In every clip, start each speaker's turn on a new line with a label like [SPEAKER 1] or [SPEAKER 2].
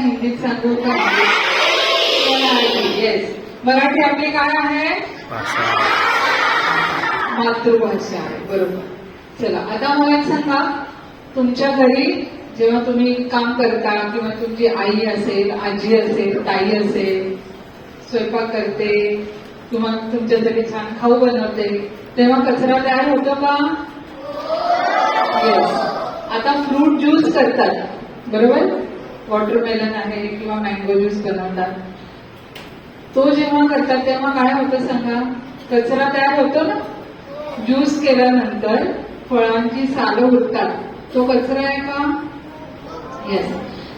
[SPEAKER 1] हिंदीत सांगू का? येस. मराठी आपली काय आहे? मातृभाषा आहे. बरोबर. चला आता मला एक सांगा, तुमच्या घरी जेव्हा तुम्ही काम करता किंवा तुमची आई असेल, आजी असेल, ताई असेल, स्वयंपाक करते किंवा तुमच्यासाठी छान खाऊ बनवते, तेव्हा कचरा तयार होतो का? येस. आता फ्रूट ज्यूस करतात, बरोबर? वॉटरमेलन आहे किंवा मँगो ज्यूस बनवतात. तो जेव्हा करतात तेव्हा काय होतं सांगा? कचरा तयार होतो ना. ज्यूस केल्यानंतर फळांची सालं उरतात, तो कचरा आहे का? येस.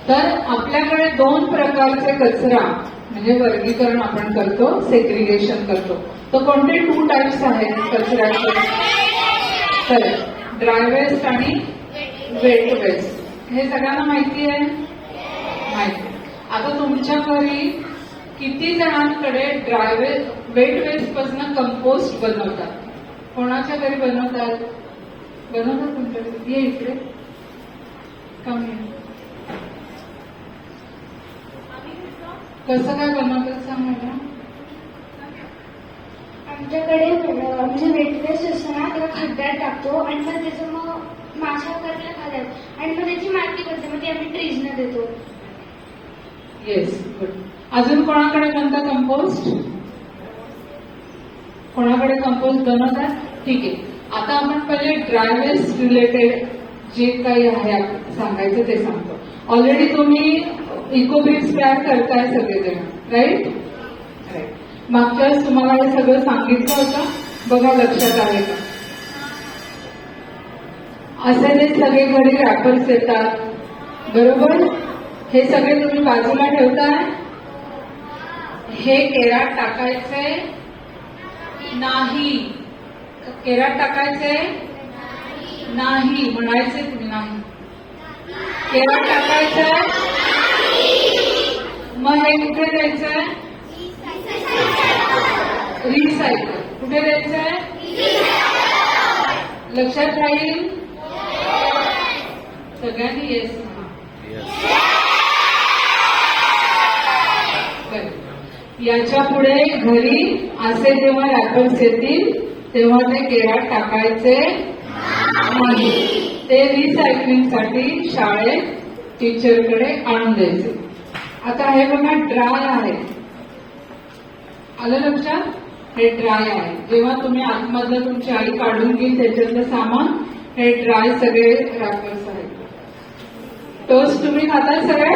[SPEAKER 1] तर आपल्याकडे दोन प्रकारचे कचरा म्हणजे वर्गीकरण आपण करतो, सेग्रिगेशन करतो. तर कोणते 2 टाइप्स आहेत कचऱ्याचे? तर ड्राय वेस्ट आणि वेट वेस्ट. हे सगळ्यांना माहिती आहे? माहिती. आता तुमच्या घरी किती जणांकडे ड्राय वेस्ट, वेट वेस्ट पासून कंपोस्ट बनवतात? कोणाच्या घरी बनवतात? तुमच्याकडे? ये इकडे. कमी. कसं काय बनवतात सांग मला.
[SPEAKER 2] आमच्याकडे म्हणजे वेट वेस्ट असतो ना, त्याला खड्ड्यात टाकतो आणि मग त्याचं मग माशा वगैरे खातात आणि मग त्याची माती करते, मग ती आम्ही ट्रीजना देतो.
[SPEAKER 1] येस. गुड. अजून कोणाकडे बनतं कंपोस्ट? कोणाकडे कंपोस्ट बनवतात? ठीक आहे. आता आपण पहिले ड्राय वेस्ट रिलेटेड जे काही आहे सांगायचं ते सांगतो. ऑलरेडी तुम्ही इको ब्रिक्स तयार करताय सगळेजण, राईट? राईट. मागच्या वेळेस तुम्हाला हे सगळं सांगितलं होतं, बघा लक्षात आहे का? असे ते सगळे घरी रॅपर्स येतात, बरोबर? हे सगळे तुम्ही बाजूला ठेवताय. हे केरात टाकायचे नाही. केरात टाकायचे नाही, म्हणायचे तुम्ही नाही. केरात टाकायचंय. मग हे कुठे द्यायचंय? रिसायकल. कुठे द्यायचंय? लक्षात राहील? सगळ्यांनी येस म्हणा. याच्या पुढे घरी असे जेव्हा रॅपर्स येतील तेव्हा ते केरात टाकायचे नाही. ते रिसायकलिंगसाठी शाळेत टीचरकडे आणून द्यायचे. आता हे बघा ड्राय आहे, आलं लक्षात? हे ड्राय आहे. जेव्हा तुम्ही आतमधलं तुमची आई काढून घेईल त्याच्यातलं सामान, हे ड्राय सगळे रॅपर्स आहेत. टोस्ट तुम्ही खाताय सगळे?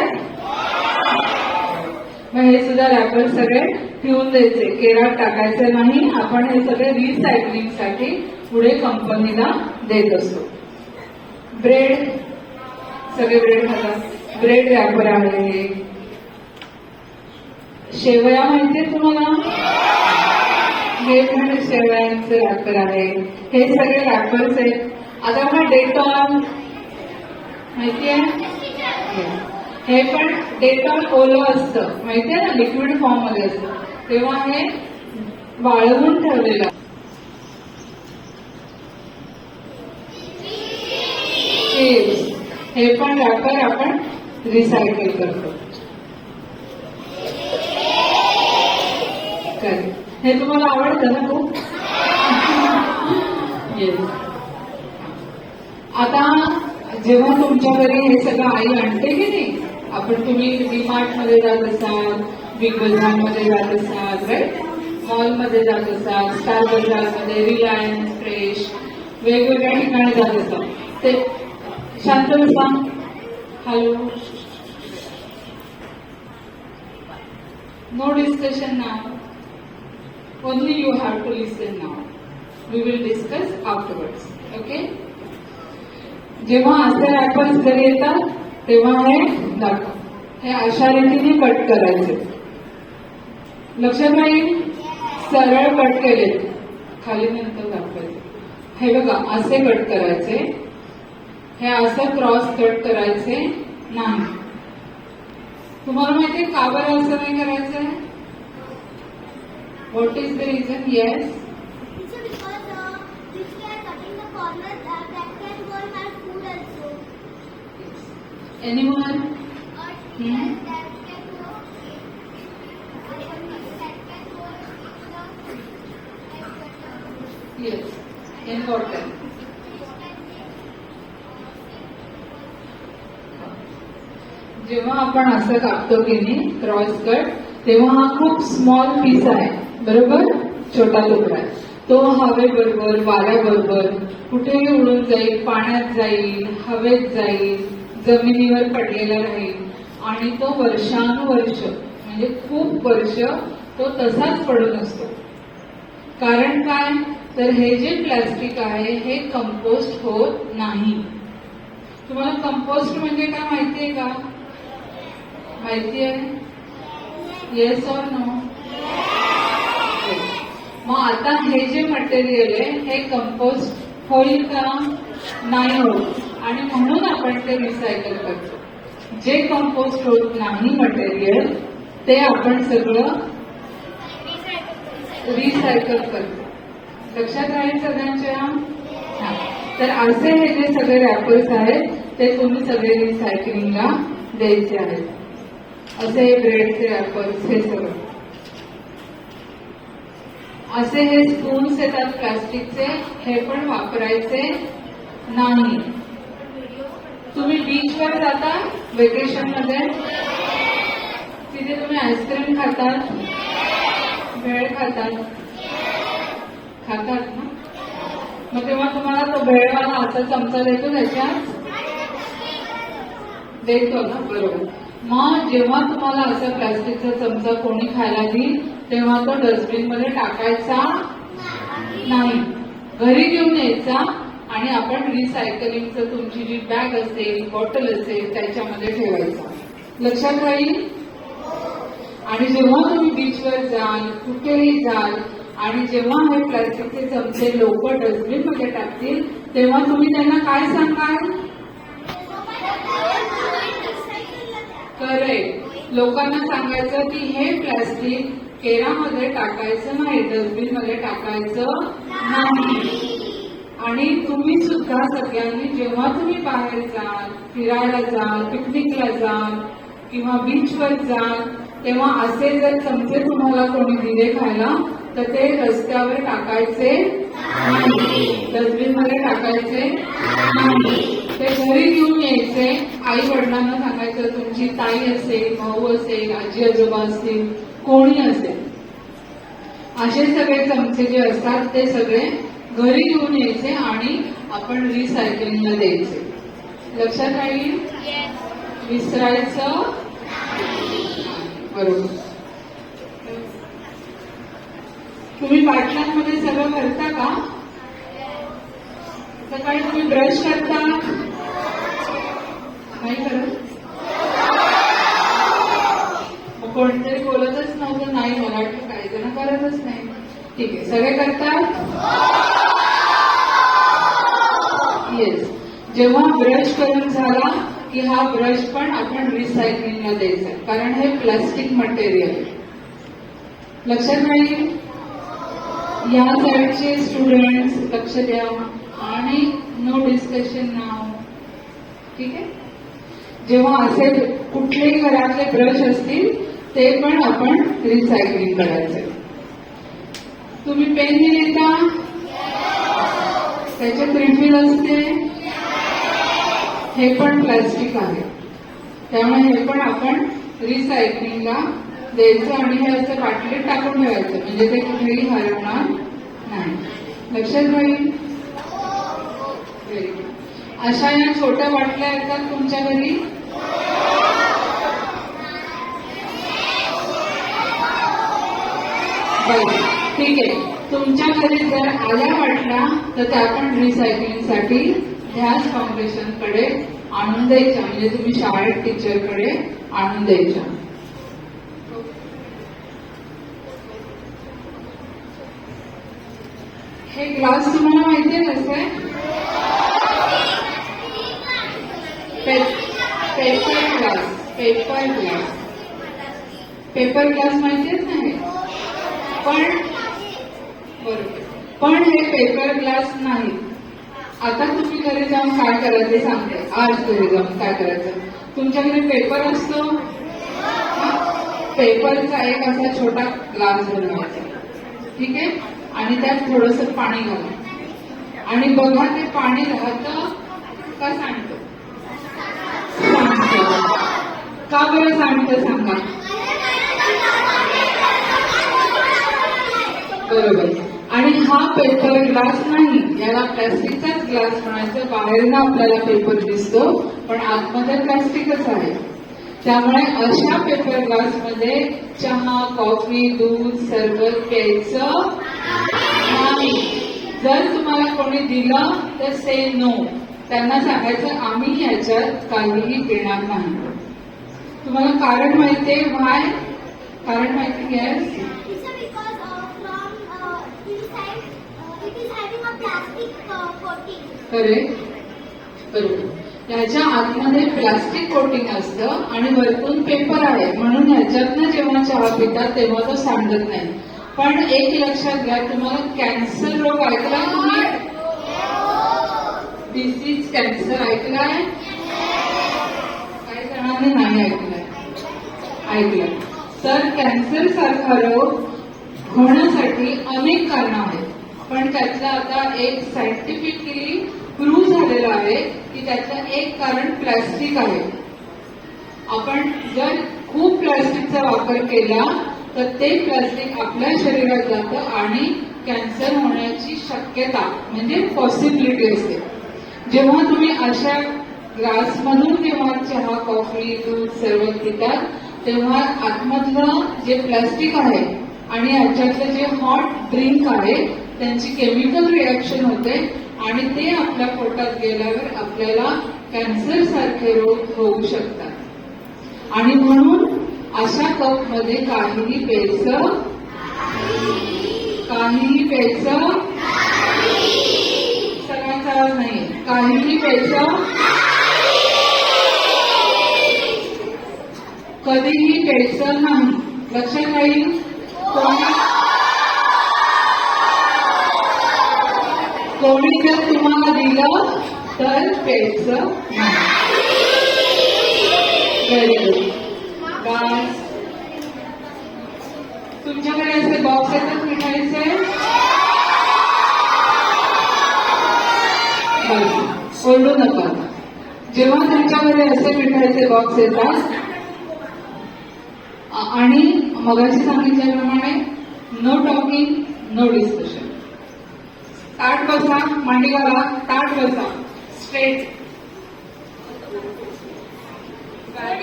[SPEAKER 1] मग हे सुद्धा रॅपर सगळे ठेवून द्यायचे, केरात टाकायचे नाही. आपण हे सगळे रिसायकलिंगसाठी पुढे कंपनीला देत असतो. ब्रेड, सगळे ब्रेड खातात. ब्रेड रॅपर आहे. शेवया माहितीये तुम्हाला? हे पण शेवयांचे रॅपर आहे. हे सगळे रॅपर्स आहेत. आता मला डेटॉल माहितीये? हे पण डेटॉल ओलं असतं, माहितीये ना, लिक्विड फॉर्म मध्ये असतं. तेव्हा हे वाळवून ठेवलेलं. हे पण रॅपर आपण रिसायकल करतो. हे तुम्हाला आवडतं ना खूप? येस. आता जेव्हा तुमच्या घरी हे सगळं आई आणते की नाही, तुम्ही डीमार्ट मध्ये जात असाल, बिग बाजार मध्ये जात असाल, राईट? मॉल मध्ये जात असाल, स्टार बाजार मध्ये, रिलायन्स, फ्रेश, वेगवेगळ्या ठिकाणी जात असाल. ते शांत बसा. Hello. No discussion now. Only you have to listen now. We will discuss afterwards. Okay? जेव्हा असे रॅपर्स घरी येतात तेव्हा हे दाखव. हे अशा रीतीने कट करायचे. लक्षात राहील? सरळ कट केले, खाली नंतर दाखवायचे. हे बघा असे कट करायचे. हे असं क्रॉस कट करायचे नाही. तुम्हाला माहितीये का बरं असं नाही करायचंय? What is the reason? Yes.
[SPEAKER 2] Teacher, because if we are cutting the corner, that can go in our food also.
[SPEAKER 1] Anyone? Yes, important. जेव्हा आपण असं कापतो की नाही क्रॉस कट, तेव्हा हा खूप स्मॉल पीस आहे, बरोबर, छोटा तुकडा आहे. तो हवेबरोबर, वाऱ्याबरोबर कुठेही उडून जाईल, पाण्यात जाईल, हवेत जाईल, जमिनीवर पडलेला राहील आणि तो वर्षानुवर्ष म्हणजे खूप वर्ष तो तसाच पडून असतो. कारण काय, तर हे जे प्लास्टिक आहे हे कंपोस्ट होत नाही. तुम्हाला कंपोस्ट म्हणजे काय माहितीये का? माहिती आहे? Yes or no? मग आता हे जे मटेरियल आहे हे कंपोस्ट होईल का? नाही होत. आणि म्हणून आपण ते रिसायकल करतो. जे कंपोस्ट होत नाही मटेरियल ते आपण सगळं रिसायकल करतो. लक्षात राहील सगळ्यांच्या? तर असे हे जे सगळे रॅपर्स आहेत ते तुम्ही सगळे रिसायकलिंगला द्यायचे आहेत. असे ब्रेडचे रॅपर्स, हे सगळं. असे हे स्पून्स येतात प्लास्टिकचे, हे पण वापरायचे नाही. तुम्ही बीचवर जाता वेकेशन मध्ये, तिथे तुम्ही आईस्क्रीम खातात, भेळ खातात ना, मग तेव्हा तुम्हाला तो भेळवाला असा चमचा देतो, त्याच्यात देतो ना, बरोबर. मग जेव्हा तुम्हाला असा प्लास्टिकचा चमचा कोणी खायला देईल तेव्हा तो डस्टबिन मध्ये टाकायचा नाही, घरी घेऊन यायचा आणि आपण रिसायकलिंगचं तुमची जी बॅग असेल, बॉटल असेल त्याच्यामध्ये ठेवायचा. लक्षात राहील? आणि जेव्हा तुम्ही बीचवर जाल, कुठेही जाल आणि जेव्हा हे प्लास्टिकचे चमचे लोक डस्टबिन मध्ये टाकतील तेव्हा तुम्ही त्यांना काय सांगाल? करेक्ट. लोकांना सांगायचं की हे प्लास्टिक केरामध्ये टाकायचं नाही, डस्टबिन मध्ये टाकायचं नाही. आणि तुम्ही सुद्धा सगळ्यांनी जेव्हा तुम्ही बाहेर जाल, फिरायला जाल, पिकनिकला जाल किंवा बीचवर जाल तेव्हा असे जर चमचे तुम्हाला कोणी दिले खायला तर ते रस्त्यावर टाकायचे नाही, डस्टबिन मध्ये टाकायचे नाही. ते घरी घेऊन यायचे. आई वडिलांना सांगायचं, तुमची ताई असेल, भाऊ असेल, आजी आजोबा असतील, कोणी असेल, असे सगळे चमचे जे असतात ते सगळे घरी घेऊन यायचे आणि आपण रिसायकलिंगला द्यायचे. लक्षात राहील? विसरायचं बरोबर. तुम्ही बाटल्यांमध्ये सगळं भरता का? सकाळी तुम्ही ब्रश करता नाही करत? कोणतरी बोलतच नव्हतं, नाही मला वाटलं काही जण करतच नाही. ठीक आहे, सगळे करतात? येस. जेव्हा ब्रश करून झाला की हा ब्रश पण आपण रिसायकलिंगला द्यायचा, कारण हे प्लास्टिक मटेरियल. लक्षात राहील? या साईडचे स्टुडंट्स लक्ष द्या आणि नो डिस्कशन नाव. ठीक आहे? जेव्हा असे कुठलेही घरातले ब्रश असतील ते पण आपण रिसायकलिंग करायचे. तुम्ही पेन घेता, त्याच्यात रिफिल असते, हे पण प्लास्टिक आहे, त्यामुळे हे पण आपण रिसायकलिंगला द्यायचं आणि हे असं बाटलीत टाकून ठेवायचं म्हणजे ते कुठेही हरवणार नाही. लक्षात राहील? अशा या छोट्या बाटल्या येतात तुमच्या घरी? ठीक आहे. तुमच्या घरी जर आल्या बाटल्या तर त्या आपण रिसायकलिंगसाठी ध्यास फाउंडेशन कडे आणून द्यायच्या, म्हणजे तुम्ही शाळेत टीचरकडे आणून द्यायच्या. हे ग्लास तुम्हाला माहिती आहे कसं आहे? Paper glass. पेपर ग्लास माहिती आहे नाही? पण बरोबर, पण हे पेपर ग्लास नाही. आता तुम्ही घरी जाऊन काय करायचं सांगते. आज घरी जाऊन काय करायचं, तुमच्याकडे पेपर असतो, पेपरचा एक असा छोटा ग्लास बनवायचा, ठीक आहे, आणि त्यात थोडंसं पाणी घाला आणि बघा ते पाणी राहतं का सांडतं. का बरं सांगतं सांगा. बरोबर. आणि हा पेपर ग्लास नाही, याला प्लास्टिकचाच ग्लास म्हणायचं. बाहेरनं आपल्याला पेपर दिसतो पण आतमध्ये प्लास्टिकच आहे. त्यामुळे अशा पेपर ग्लास मध्ये चहा, कॉफी, दूध, सरबत प्यायचं नाही. जर तुम्हाला कोणी दिलं तर से नो. त्यांना सांगायचं आम्ही याच्यात काहीही पिणार नाही. तुम्हाला कारण माहितीये व्हाय? कारण माहिती आहे? करेक्ट, बरोबर. याच्या आतमध्ये प्लास्टिक कोटिंग असतं आणि वरतून पेपर आहे, म्हणून ह्याच्यातनं जेव्हा चहा पितात तेव्हा तो सांडत नाही. पण एक लक्षात घ्या, तुम्हाला कॅन्सर रोग ऐकलाय तुम्ही? डिसीज कॅन्सर ऐकलाय? काही जणांनी नाही ऐकलंय. तर कॅन्सर सारखा रोग होण्यासाठी अनेक कारणं आहेत, पण त्यातलं आता एक सायंटिफिकली प्रूव्ह झालेलं आहे की त्याचं एक कारण प्लास्टिक आहे. आपण जर खूप प्लास्टिकचा वापर केला तर ते प्लास्टिक आपल्या शरीरात जातं आणि कॅन्सर होण्याची शक्यता म्हणजे पॉसिबिलिटी असते. जेव्हा तुम्ही अशा ग्लासमधून जेव्हा चहा, कॉफी, दूध, सरबत पितात तेव्हा आतमधलं जे प्लास्टिक आहे आणि ह्याच्यातलं जे हॉट ड्रिंक आहे त्यांची केमिकल रिॲक्शन होते आणि ते आपल्या पोटात गेल्यावर आपल्याला कॅन्सर सारखे रोग होऊ शकतात. आणि म्हणून अशा कप मध्ये काहीही प्यायचं सगळ्यांचा नाही, काहीही प्यायचं, कधीही प्यायचं नाही. लक्षात राहील. कोणी जर तुम्हाला दिलं तर प्यायचं नाही. Very good. बस. तुमच्याकडे असे बॉक्स येतात मिठाईचे? बस, ओरडू नका. जेव्हा तुमच्याकडे असे मिठाईचे बॉक्स येतात आणि मगाशी सांगितल्याप्रमाणे नो टॉकिंग, नो डिस्कशन. ताट बसा, मांडी घाला, ताट बसा, स्ट्रेट.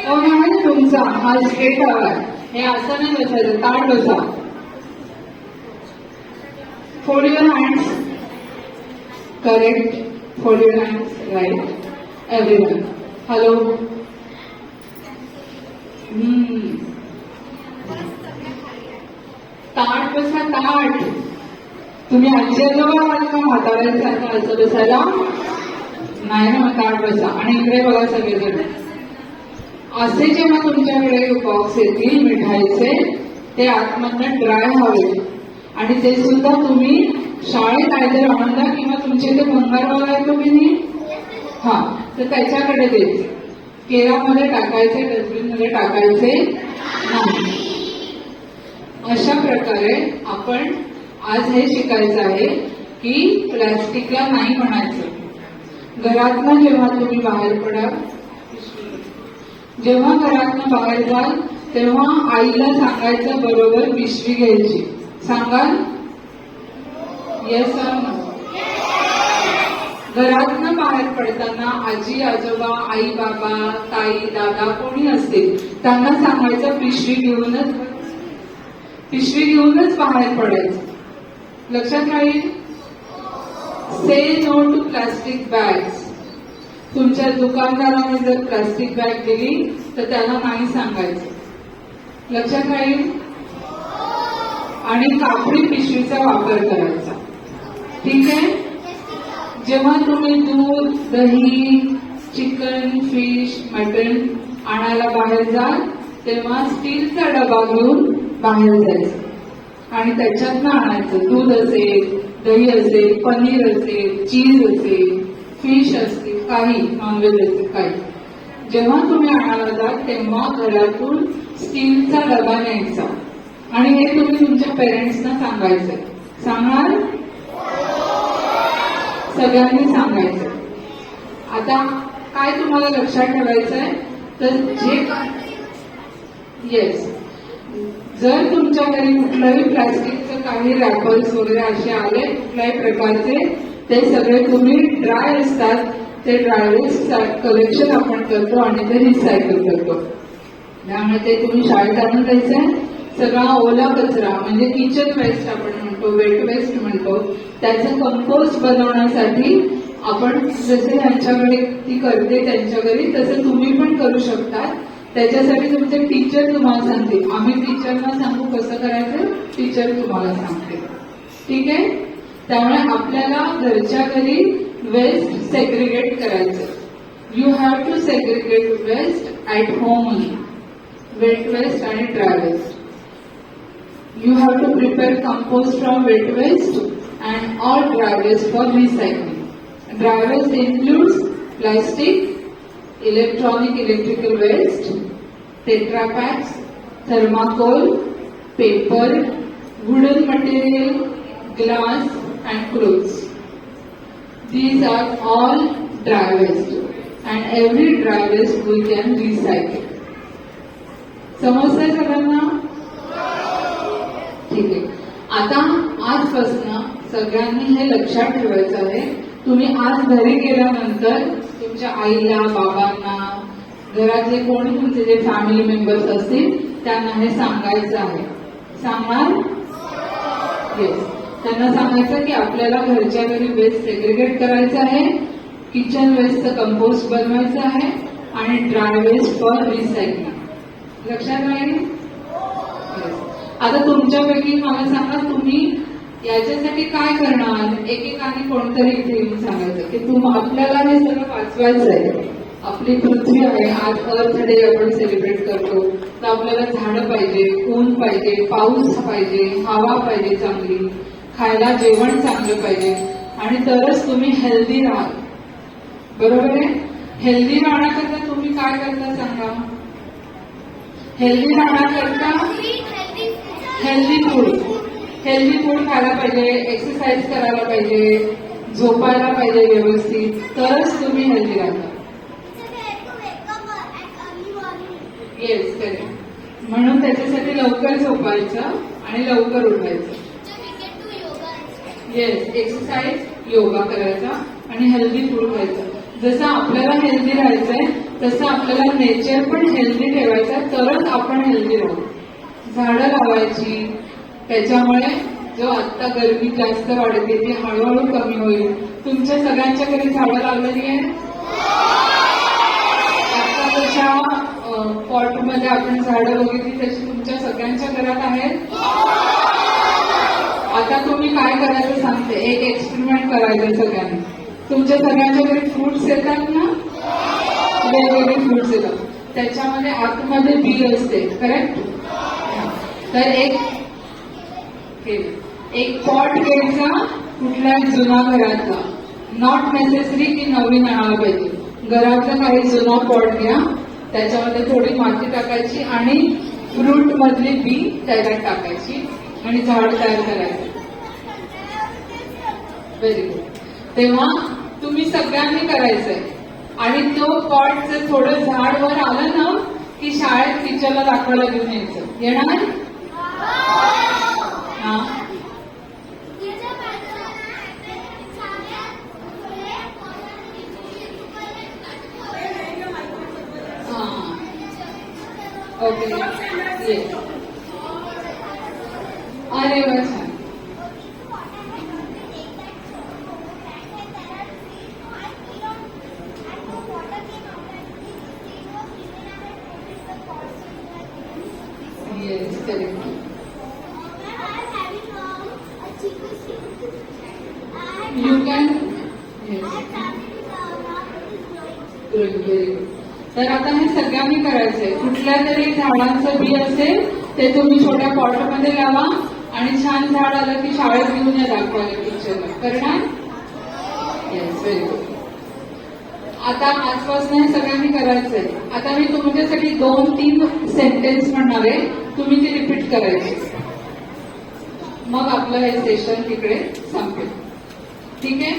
[SPEAKER 1] हो मॅडम, तुमचा हा स्ट्रेट हवा आहे, हे असं नाही बसायचं. ताट बसा. Fold your hands. Correct. Fold your hands. Right. Everyone. Hello. ताट बसा, ताट. तुम्ही आजी आजोबा आहात का म्हाताऱ्यांसारखं असं बसायला? नाही ना, मग ताट बसा. आणि इकडे बघा सगळेजण. असे जेव्हा तुमच्याकडे बॉक्स येतील मिठाईचे ते आतमधनं ड्राय हवे आणि ते सुद्धा तुम्ही शाळेत आयदर आणला किंवा तुमचे ते भंगारवाला आहे तुम्ही हा तर त्याच्याकडे द्यायचे. केरामध्ये टाकायचे, डस्टबिनमध्ये टाकायचे नाही. अशा प्रकारे आपण आज हे शिकायचं आहे की प्लास्टिकला नाही म्हणायचं. घरातनं जेव्हा तुम्ही बाहेर पडा, जेव्हा घरातनं बाहेर जाल तेव्हा आईला सांगायचं बरोबर पिशवी घ्यायची. सांगाल? Yes sir. घरातनं बाहेर पडताना आजी आजोबा, आई बाबा, ताई दादा कोणी असतील त्यांना सांगायचं पिशवी घेऊनच बाहेर पडायचं. लक्षात राहील. से नो टू प्लास्टिक बॅग्स. तुमच्या दुकानदाराने जर प्लास्टिक बॅग दिली तर त्याला नाही सांगायचं. लक्षात राहील. आणि कापडी पिशवीचा वापर करायचा. ठीक आहे. जेव्हा तुम्ही दूध, दही, चिकन, फिश, मटन आणायला बाहेर जाल तेव्हा स्टीलचा डबा घेऊन बाहेर जायचं आणि त्याच्यातनं आणायचं. दूध असेल, दही असेल, पनीर असेल, चीज असेल, फिश असतील, काही नॉनव्हेज असेल, काही जेव्हा तुम्ही आणायला जाल तेव्हा घरातून स्टीलचा डबा न्यायचा आणि हे तुम्ही तुमच्या पेरेंट्सना सांगायचं. सांगणार? सगळ्यांनी सांगायचं. आता काय तुम्हाला लक्षात ठेवायचं आहे तर जे येस, जर तुमच्या घरी कुठल्याही प्लास्टिकचं काही रॅपर्स वगैरे असे आले कुठल्याही प्रकारचे, ते सगळे तुम्ही ड्राय असतात, ते ड्राय वेस्ट कलेक्शन आपण करतो आणि ते रिसायकल करतो. त्यामुळे ते तुम्ही शाळेत आणून द्यायचंय. सगळा ओला कचरा म्हणजे किचन वेस्ट आपण म्हणतो, वेट वेस्ट म्हणतो, त्याचं कंपोस्ट बनवण्यासाठी आपण जसे ह्यांच्याकडे ती करते त्यांच्या घरी तसं तुम्ही पण करू शकता. त्याच्यासाठी तुमचे टीचर तुम्हाला सांगतील. आम्ही टीचरना सांगू कसं करायचं, टीचर तुम्हाला सांगते. ठीक आहे? त्यामुळे आपल्याला घरच्या घरी वेस्ट सेग्रिगेट करायचं. You have to segregate waste at home only, wet waste आणि dry waste. You have to prepare compost from wet waste and all dry waste for recycling. Dry waste includes plastic, electrical waste, tetra packs, thermocol, paper, wooden material, glass and clothes. These are all dry waste and every dry waste we can recycle. समजतंय सगळ्यांना? ठीक आहे. आता आजपासून सगळ्यांनी हे लक्षात ठेवायचं आहे. तुम्ही आज घरी गेल्यानंतर तुमच्या आईला, बाबांना, घरातले कोणी तुमचे जे फॅमिली मेंबर्स असतील त्यांना हे सांगायचं आहे. सांगणार? येस. त्यांना सांगायचं की आपल्याला घरच्या घरी वेस्ट सेग्रिगेट करायचं आहे, किचन वेस्टचं कंपोस्ट बनवायचं आहे आणि ड्राय वेस्ट फॉर रिसायकलिंग. लक्षात राहील? आता तुमच्यापैकी मला सांगा तुम्ही याच्यासाठी काय करणार. एकेकाने कोणतरी इथे येऊन सांगायचं की आपल्याला हे सगळं वाचवायचं आहे. आपली पृथ्वी आहे, आज अर्थ डे आपण सेलिब्रेट करतो, तर आपल्याला झाडं पाहिजे, ऊन पाहिजे, पाऊस पाहिजे, हवा पाहिजे चांगली, खायला जेवण चांगलं पाहिजे आणि तरच तुम्ही हेल्दी राहाल. बरोबर आहे? हेल्दी राहण्याकरता तुम्ही काय करता सांगा. हेल्दी राहण्याकरता हेल्दी फूड खायला पाहिजे, एक्सरसाइज करायला पाहिजे, झोपायला पाहिजे व्यवस्थित, तरच तुम्ही हेल्दी राहता. Yes, correct. म्हणून त्याच्यासाठी लवकर झोपायचं आणि लवकर उठायचं. येस, एक्सरसाइज, योगा करायचा आणि हेल्दी फूड खायचं. जसं आपल्याला हेल्दी राहायचंय तसं आपल्याला नेचर पण हेल्दी ठेवायचं, तरच आपण हेल्दी राहू. झाडं लावायची, त्याच्यामुळे जो आता गरमी जास्त वाढते ती हळूहळू कमी होईल. तुमच्या सगळ्यांच्या घरी झाडं लावलेली आहे. आता जशा पॉटमध्ये आपण झाडं बघितली तशी तुमच्या सगळ्यांच्या घरात आहेत. आता तुम्ही काय करायचं सांगते, एक एक्सपेरिमेंट करायचं सगळ्यांनी. तुमच्या सगळ्यांच्या घरी फ्रुट्स येतात ना, वेगवेगळे फ्रुट्स येतात, त्याच्यामध्ये आतमध्ये बी असते, करेक्ट? तर एक पॉट घ्यायचा कुठल्याही जुना घरातला, नॉट नेसेसरी की नवीन आणायला पाहिजे. घरातला काही जुना पॉट घ्या, त्याच्यामध्ये थोडी माती टाकायची आणि फ्रूट मधली बी त्याच्यात टाकायची आणि झाड तयार करायचं. Very good. तेव्हा तुम्ही सगळ्यांनी करायचंय आणि तो पॉट जर थोडं झाड वर आलं ना की शाळेत टीचरला दाखवायला घेऊन यायचं. येणार? हा. ओके. येस. अरे वा, छान. Yes, correct. You can, yes. Good, very good. तर आता हे सगळ्यांनी करायचंय. कुठल्या तरी झाडांचं बी असेल ते तुम्ही छोट्या पॉटमध्ये लावा आणि छान झाड आलं की शाळेत घेऊन या दाखवायला टीचर. फ्युचरला करणार. Yes, very good. आता आजपासून हे सगळ्यांनी करायचंय. आता मी तुमच्यासाठी 2-3 सेंटेन्स म्हणणार आहे, तुम्ही ते रिपीट करायचे. मग आपलं हे सेशन तिकडे संपेल. ठीक आहे?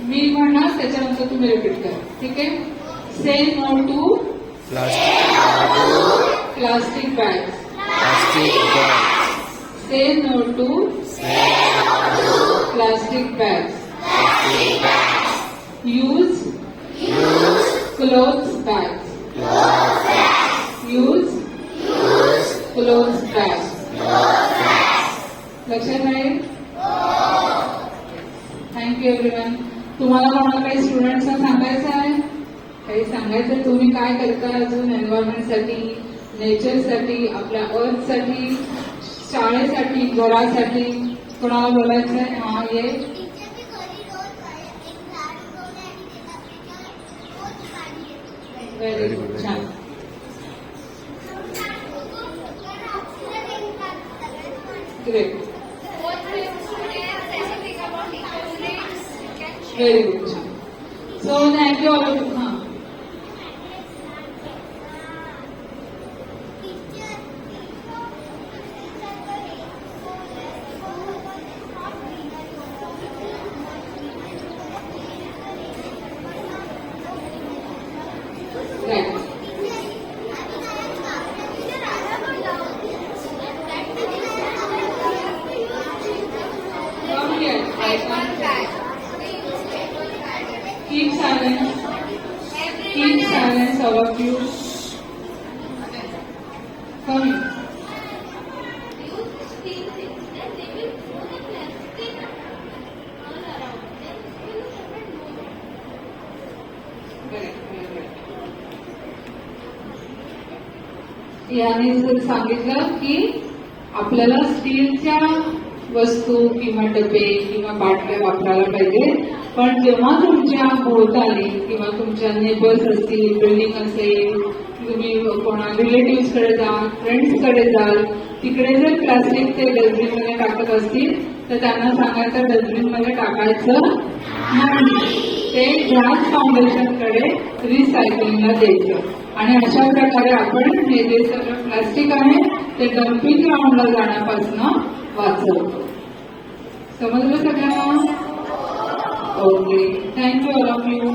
[SPEAKER 1] मी म्हणणार त्याच्यानंतर तुम्ही रिपीट करा. ठीक आहे? Say no to plastic bags. Say no to plastic bags. Use cloths bags. Use cloths bags. लक्षात राहील? Thank you everyone. तुम्हाला कोणाला काही स्टुडंट्सना सांगायचं आहे? काही सांगायचं तुम्ही काय करता अजून एन्व्हायरमेंटसाठी, नेचरसाठी, आपल्या अर्थसाठी, शाळेसाठी, घरासाठी? कोणाला बोलायचं आहे? हा, ये. व्हेरी गुड, छान. ग्रेट, व्हेरी गुड, छान. So thank you all of you. हां, right. Come here. I can't. Keep silence. Keep silence, all of you. Come here. याने जर सांगितलं की आपल्याला स्टीलच्या वस्तू किंवा डबे किंवा बाटल्या वापरायला पाहिजे, पण जेव्हा तुमच्या भोवताली किंवा तुमच्या नेबर्स असतील, बिल्डिंग असेल, तुम्ही कोणा रिलेटिव्हकडे जाल, फ्रेंड्सकडे जाल, तिकडे जर प्लास्टिक ते डस्टबिनमध्ये टाकत असतील तर त्यांना सांगायचं डस्टबिनमध्ये टाकायचं नाही, ते ग्लास फाउंडेशनकडे रिसायकलिंगला द्यायचं. आणि अशा प्रकारे आपण हे जे सगळं प्लास्टिक आहे ते डम्पिंग ग्राउंडला जाण्यापासून वाचवतो. समजलं सगळ्यांना? Okay, thank you all of you.